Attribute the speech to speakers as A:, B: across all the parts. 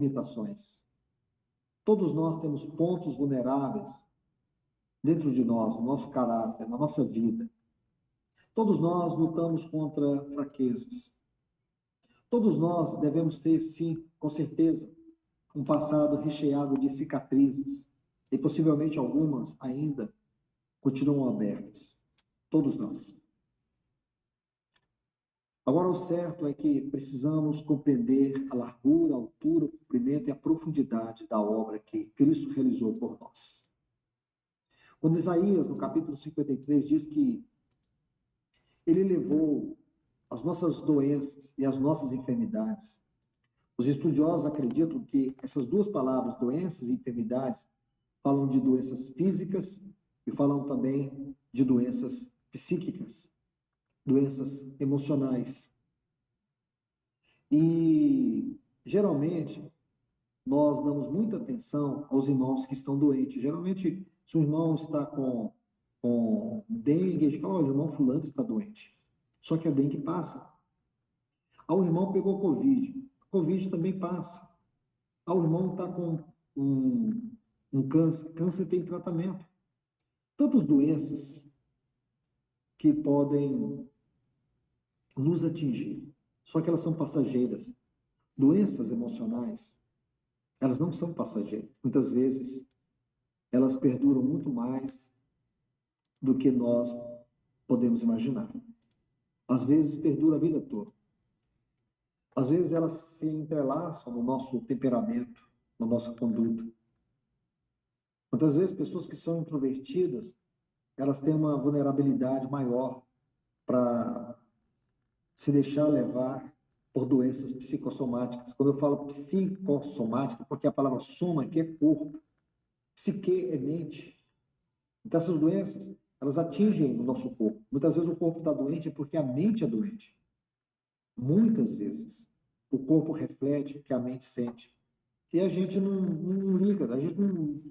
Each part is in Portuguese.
A: limitações. Todos nós temos pontos vulneráveis dentro de nós, no nosso caráter, na nossa vida. Todos nós lutamos contra fraquezas. Todos nós devemos ter, sim, com certeza, um passado recheado de cicatrizes, e possivelmente algumas ainda continuam abertas. Todos nós. Agora, o certo é que precisamos compreender a largura, a altura, o comprimento e a profundidade da obra que Cristo realizou por nós. Quando Isaías, no capítulo 53, diz que ele levou as nossas doenças e as nossas enfermidades, os estudiosos acreditam que essas duas palavras, doenças e enfermidades, falam de doenças físicas e falam também de doenças psíquicas, doenças emocionais. E geralmente nós damos muita atenção aos irmãos que estão doentes. Geralmente, se o irmão está com dengue, a gente fala, olha, o irmão fulano está doente. Só que a dengue passa. Ah, o irmão pegou Covid. A Covid também passa. Ah, o irmão está com um câncer. Câncer tem tratamento. Tantas doenças que podem nos atingir. Só que elas são passageiras. Doenças emocionais, elas não são passageiras. Muitas vezes, elas perduram muito mais do que nós podemos imaginar. Às vezes, perdura a vida toda. Às vezes, elas se entrelaçam no nosso temperamento, na nossa conduta. Muitas vezes, pessoas que são introvertidas, elas têm uma vulnerabilidade maior para se deixar levar por doenças psicossomáticas. Quando eu falo psicossomática, porque a palavra soma aqui é corpo, psique é mente. Então, essas doenças, elas atingem o nosso corpo. Muitas vezes o corpo está doente porque a mente é doente. Muitas vezes o corpo reflete o que a mente sente. E a gente não liga, a gente não,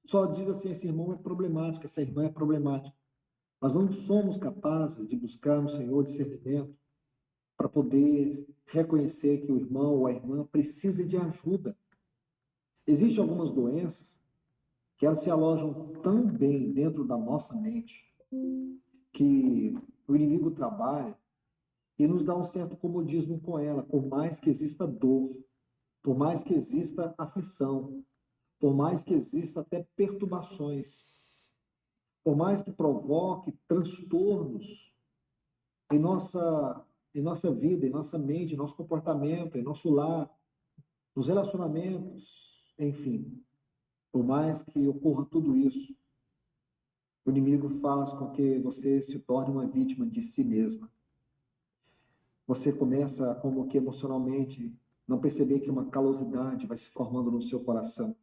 A: só diz assim, esse irmão é problemático, essa irmã é problemática. Mas não somos capazes de buscar no Senhor discernimento para poder reconhecer que o irmão ou a irmã precisa de ajuda. Existem algumas doenças que elas se alojam tão bem dentro da nossa mente que o inimigo trabalha e nos dá um certo comodismo com ela, por mais que exista dor, por mais que exista aflição, por mais que exista até perturbações, por mais que provoque transtornos em nossa vida, em nossa mente, em nosso comportamento, em nosso lar, nos relacionamentos, enfim, por mais que ocorra tudo isso, o inimigo faz com que você se torne uma vítima de si mesma. Você começa, como que emocionalmente, não perceber que uma calosidade vai se formando no seu coração.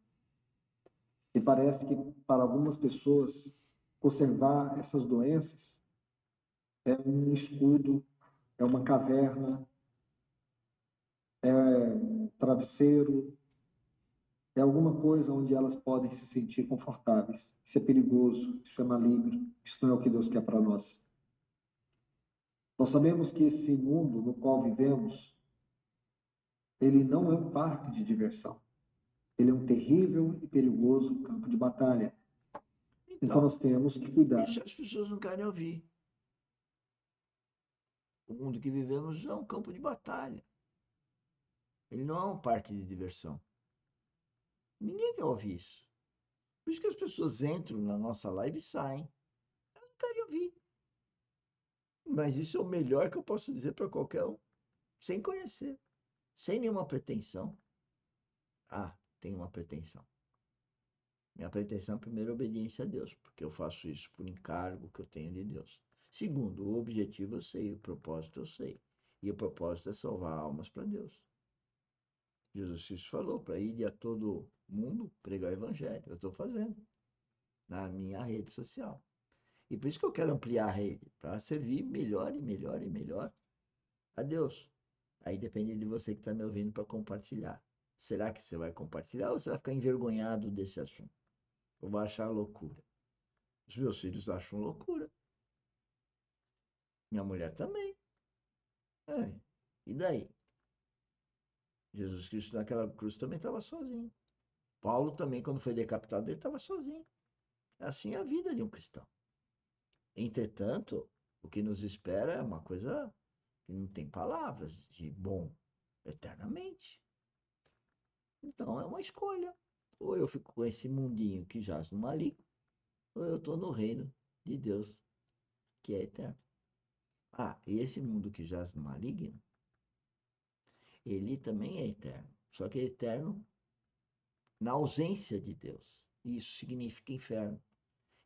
A: E parece que, para algumas pessoas, conservar essas doenças é um escudo, é uma caverna, é um travesseiro, é alguma coisa onde elas podem se sentir confortáveis. Isso é perigoso, isso é maligno, isso não é o que Deus quer para nós. Nós sabemos que esse mundo no qual vivemos, ele não é um parque de diversão. Ele é um terrível e perigoso campo de batalha. Então
B: Então,
A: nós temos que cuidar.
B: isso as pessoas não querem ouvir. O mundo que vivemos é um campo de batalha. Ele não é um parque de diversão. Ninguém quer ouvir isso. Por isso que as pessoas entram na nossa live e saem. Elas não querem ouvir. Mas isso é o melhor que eu posso dizer para qualquer um, sem conhecer, sem nenhuma pretensão. Ah, tem uma pretensão. Minha pretensão, primeiro, é obediência a Deus, porque eu faço isso por encargo que eu tenho de Deus. Segundo, o objetivo eu sei, o propósito eu sei. E o propósito é salvar almas para Deus. Jesus Cristo falou para ir a todo mundo pregar o evangelho. Eu estou fazendo na minha rede social. E por isso que eu quero ampliar a rede, para servir melhor e melhor e melhor a Deus. Aí depende de você que está me ouvindo para compartilhar. Será que você vai compartilhar ou você vai ficar envergonhado desse assunto? Ou vai achar loucura? Os meus filhos acham loucura. Minha mulher também. É. E daí? Jesus Cristo naquela cruz também estava sozinho. Paulo também, quando foi decapitado, ele estava sozinho. Assim é a vida de um cristão. Entretanto, o que nos espera é uma coisa que não tem palavras de bom eternamente. Então é uma escolha. Ou eu fico com esse mundinho que jaz no maligno, ou eu estou no reino de Deus, que é eterno. Ah, e esse mundo que jaz no maligno, ele também é eterno. Só que é eterno na ausência de Deus. E isso significa inferno.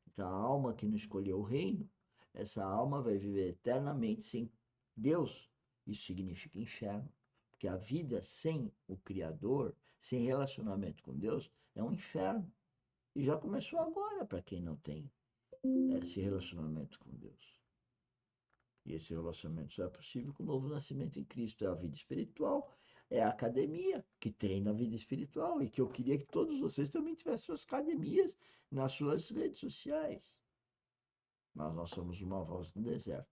B: Então, a alma que não escolheu o reino, essa alma vai viver eternamente sem Deus. Isso significa inferno. Porque a vida sem o Criador, sem relacionamento com Deus, é um inferno. E já começou agora para quem não tem esse relacionamento com Deus. E esse relacionamento só é possível com o novo nascimento em Cristo. É a vida espiritual, é a academia que treina a vida espiritual. E que eu queria que todos vocês também tivessem suas academias nas suas redes sociais. Mas nós somos uma voz no deserto.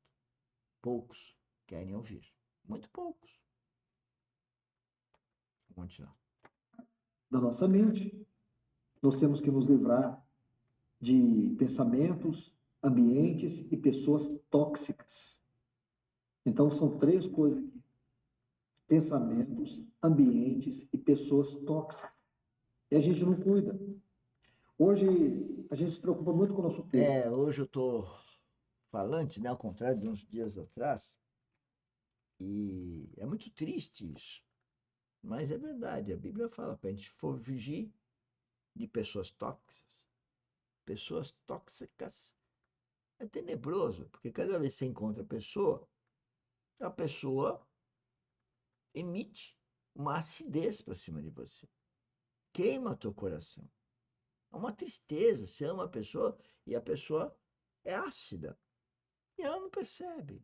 B: Poucos querem ouvir. Muito poucos. Vamos continuar.
A: Da nossa mente. Nós temos que nos livrar de pensamentos, ambientes e pessoas tóxicas. Então, são três coisas aqui: pensamentos, ambientes e pessoas tóxicas. E a gente não cuida. Hoje, a gente se preocupa muito com o nosso corpo.
B: Hoje eu estou falante, né? Ao contrário de uns dias atrás. E é muito triste isso. Mas é verdade. A Bíblia fala para a gente fugir de pessoas tóxicas. Pessoas tóxicas é tenebroso, porque cada vez que você encontra a pessoa emite uma acidez para cima de você. Queima teu coração. É uma tristeza. Você ama a pessoa e a pessoa é ácida. E ela não percebe.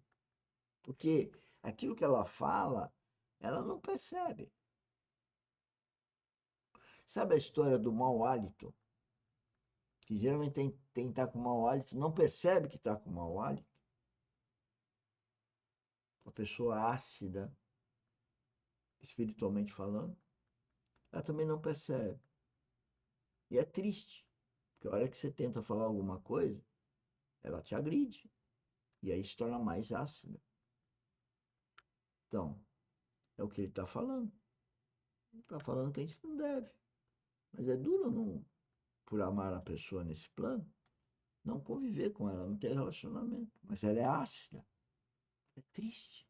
B: Porque aquilo que ela fala, ela não percebe. Sabe a história do mau hálito? Que geralmente tem que estar com mau hálito, não percebe que está com mau hálito. Uma pessoa ácida, espiritualmente falando, ela também não percebe. E é triste, porque a hora que você tenta falar alguma coisa, ela te agride. E aí se torna mais ácida. Então, é o que ele está falando. Ele está falando que a gente não deve. Mas é duro, não, por amar a pessoa nesse plano, não conviver com ela, não ter relacionamento. Mas ela é ácida. É triste.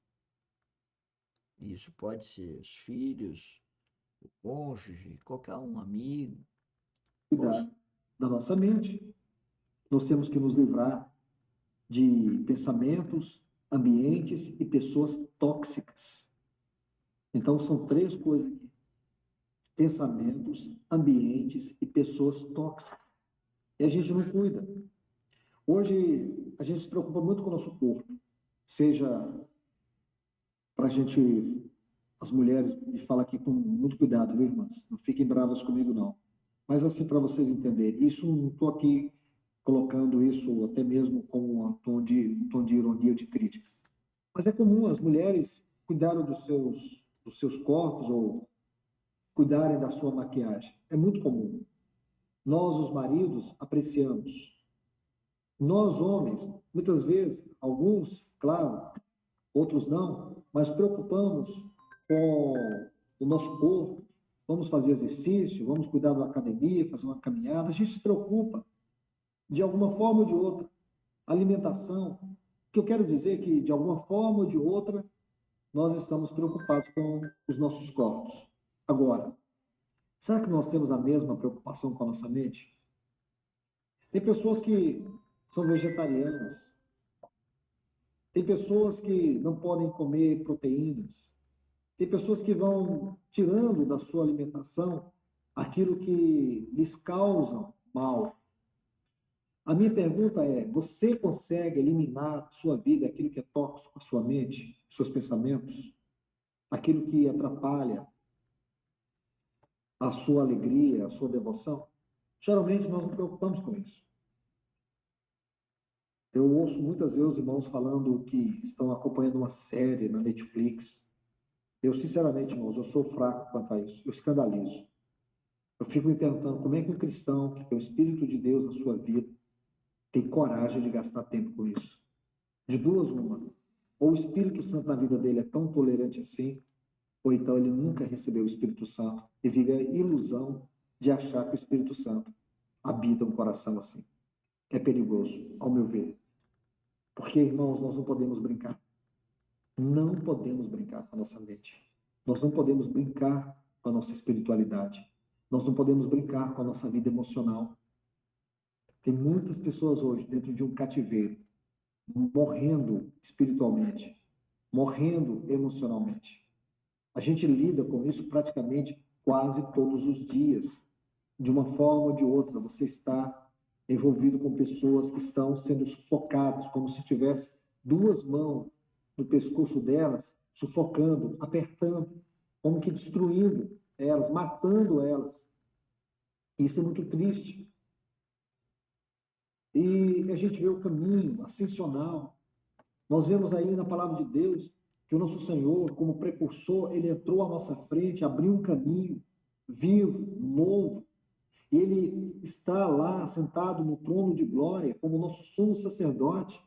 B: E isso pode ser os filhos, o cônjuge, qualquer um, amigo.
A: Cuidar da nossa mente. Nós temos que nos livrar de pensamentos, ambientes e pessoas tóxicas. Então, são três coisas aqui: pensamentos, ambientes e pessoas tóxicas. E a gente não cuida. Hoje, a gente se preocupa muito com o nosso corpo, seja para a gente, as mulheres, me fala aqui com muito cuidado, viu, irmãs? Não fiquem bravas comigo, não. Mas, assim, para vocês entenderem, isso não estou aqui colocando isso até mesmo com um tom de ironia ou de crítica. Mas é comum as mulheres cuidarem dos seus corpos ou cuidarem da sua maquiagem. É muito comum. Nós, os maridos, apreciamos. Nós, homens, muitas vezes, alguns, claro, outros não, mas preocupamos com o nosso corpo. Vamos fazer exercício, vamos cuidar da academia, fazer uma caminhada. A gente se preocupa de alguma forma ou de outra. Alimentação. O que eu quero dizer é que, de alguma forma ou de outra, nós estamos preocupados com os nossos corpos. Agora, será que nós temos a mesma preocupação com a nossa mente? Tem pessoas que são vegetarianas, tem pessoas que não podem comer proteínas, tem pessoas que vão tirando da sua alimentação aquilo que lhes causa mal. A minha pergunta é: você consegue eliminar da sua vida aquilo que é tóxico, a sua mente, seus pensamentos, aquilo que atrapalha a sua alegria, a sua devoção? Geralmente nós não preocupamos com isso. Eu ouço muitas vezes os irmãos falando que estão acompanhando uma série na Netflix. Eu, sinceramente, irmãos, eu sou fraco quanto a isso. Eu escandalizo. Eu fico me perguntando como é que um cristão que tem o Espírito de Deus na sua vida tem coragem de gastar tempo com isso. De duas, uma. Ou o Espírito Santo na vida dele é tão tolerante assim, ou então ele nunca recebeu o Espírito Santo e vive a ilusão de achar que o Espírito Santo habita um coração assim. É perigoso, ao meu ver. Porque, irmãos, nós não podemos brincar. Não podemos brincar com a nossa mente. Nós não podemos brincar com a nossa espiritualidade. Nós não podemos brincar com a nossa vida emocional. Tem muitas pessoas hoje dentro de um cativeiro, morrendo espiritualmente, morrendo emocionalmente. A gente lida com isso praticamente quase todos os dias. De uma forma ou de outra, você está envolvido com pessoas que estão sendo sufocadas, como se tivesse duas mãos no pescoço delas, sufocando, apertando, como que destruindo elas, matando elas. Isso é muito triste. E a gente vê o caminho ascensional. Nós vemos aí na palavra de Deus que o nosso Senhor, como precursor, ele entrou à nossa frente, abriu um caminho vivo, novo. E ele está lá sentado no trono de glória como nosso sumo sacerdote.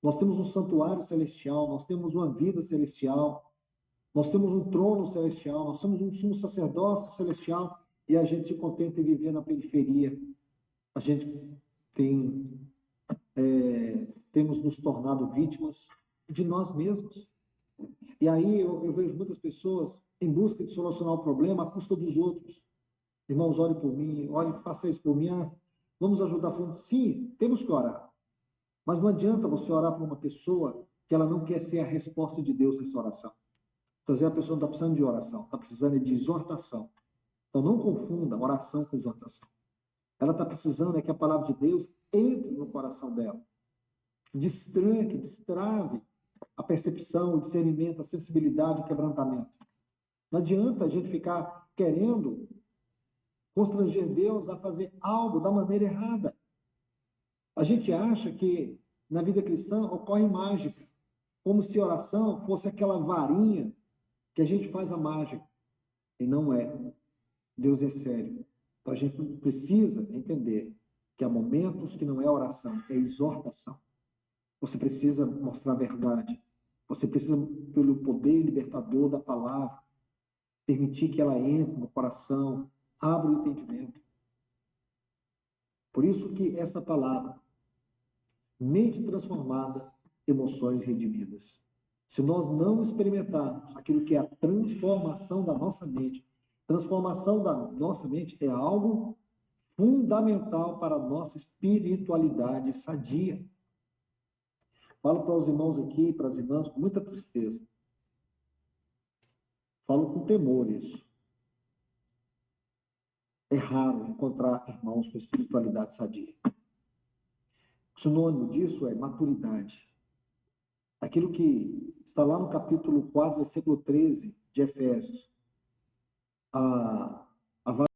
A: Nós temos um santuário celestial, nós temos uma vida celestial, nós temos um trono celestial, nós temos um sumo sacerdócio celestial e a gente se contenta em viver na periferia. A gente tem temos nos tornado vítimas de nós mesmos. E aí eu vejo muitas pessoas em busca de solucionar o problema à custa dos outros. Irmãos, ore por mim, ore, faça isso por mim. Ah, vamos ajudar falando, sim, temos que orar. Mas não adianta você orar por uma pessoa que ela não quer ser a resposta de Deus nessa oração. Então, a pessoa não está precisando de oração, está precisando de exortação. Então, não confunda oração com exortação. Ela está precisando é que a palavra de Deus entre no coração dela. Destranque, destrave a percepção, o discernimento, a sensibilidade, o quebrantamento. Não adianta a gente ficar querendo constranger Deus a fazer algo da maneira errada. A gente acha que na vida cristã ocorre mágica, como se oração fosse aquela varinha que a gente faz a mágica. E não é. Deus é sério. Então a gente precisa entender que há momentos que não é oração, é exortação. Você precisa mostrar a verdade. Você precisa, pelo poder libertador da palavra, permitir que ela entre no coração, abra o entendimento. Por isso que essa palavra, mente transformada, emoções redimidas. Se nós não experimentarmos aquilo que é a transformação da nossa mente, transformação da nossa mente é algo fundamental para a nossa espiritualidade sadia. Falo para os irmãos aqui, para as irmãs, com muita tristeza. Falo com temor isso. É raro encontrar irmãos com espiritualidade sadia. O sinônimo disso é maturidade. Aquilo que está lá no capítulo 4, versículo 13 de Efésios. A